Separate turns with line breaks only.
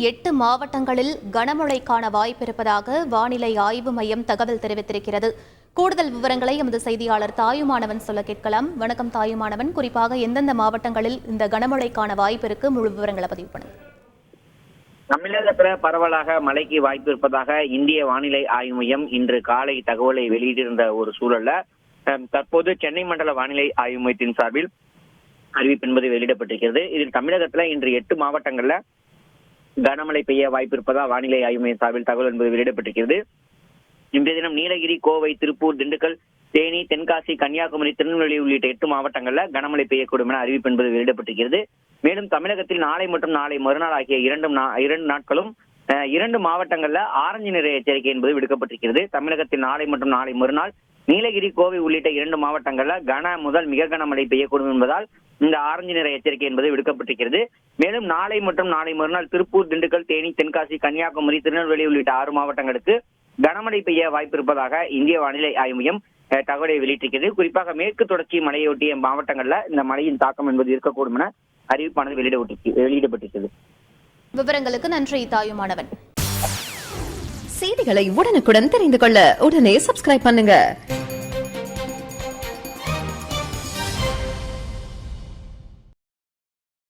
8 மாவட்டங்களில் கனமழைக்கான வாய்ப்பிருப்பதாக வானிலை ஆய்வு மையம் தகவல் தெரிவித்திருக்கிறது. கூடுதல் விவரங்களை எமது செய்தியாளர் தாயுமானவன் சொல்ல கேட்கலாம். வணக்கம் தாயுமானவன், குறிப்பாக எந்தெந்த மாவட்டங்களில் இந்த கனமழைக்கான வாய்ப்பு இருக்கு, முழு விவரங்களை பதிவு பண்ணுங்க.
தமிழகத்துல பரவலாக மழைக்கு வாய்ப்பு இருப்பதாக இந்திய வானிலை ஆய்வு மையம் இன்று காலை தகவலை வெளியிட்டிருந்த ஒரு சூழல்ல தற்போது சென்னை மண்டல வானிலை ஆய்வு மையத்தின் சார்பில் அறிவிப்பு என்பது வெளியிடப்பட்டிருக்கிறது. இதில் தமிழகத்துல இன்று 8 மாவட்டங்கள்ல கனமழை பெய்ய வாய்ப்பு இருப்பதா வானிலை ஆய்வு மையம் சார்பில் தகவல் என்பது வெளியிடப்பட்டிருக்கிறது. இன்றைய தினம் நீலகிரி, கோவை, திருப்பூர், திண்டுக்கல், தேனி, தென்காசி, கன்னியாகுமரி, திருநெல்வேலி உள்ளிட்ட 8 மாவட்டங்கள்ல கனமழை பெய்யக்கூடும் என அறிவிப்பு என்பது வெளியிடப்பட்டிருக்கிறது. மேலும் தமிழகத்தில் நாளை மற்றும் நாளை மறுநாள் ஆகிய இரண்டு நாட்களும் 2 மாவட்டங்கள்ல ஆரஞ்சு நிற எச்சரிக்கை என்பது விடுக்கப்பட்டிருக்கிறது. தமிழகத்தில் நாளை மற்றும் நாளை மறுநாள் நீலகிரி, கோவை உள்ளிட்ட 2 மாவட்டங்கள்ல கன முதல் மிக கனமழை பெய்யக்கூடும் என்பதால் இந்த ஆரஞ்சு நிற எச்சரிக்கை என்பது விடுக்கப்பட்டிருக்கிறது. மேலும் நாளை மற்றும் நாளை மறுநாள் திருப்பூர், திண்டுக்கல், தேனி, தென்காசி, கன்னியாகுமரி, திருநெல்வேலி உள்ளிட்ட 6 மாவட்டங்களுக்கு கனமழை பெய்ய வாய்ப்பு இருப்பதாக இந்திய வானிலை ஆய்வு மையம் தகவலை வெளியிட்டிருக்கிறது. குறிப்பாக மேற்கு தொடர்ச்சி மலையொட்டிய மாவட்டங்கள்ல இந்த மழையின் தாக்கம் என்பது இருக்கக்கூடும் என அறிவிப்பானது வெளியிடப்பட்டிருக்கிறது.
விவரங்களுக்கு நன்றி தாயுமானவன்.
செய்திகளை உடனுக்குடன் தெரிந்து கொள்ள உடனே சப்ஸ்கிரைப் பண்ணுங்க.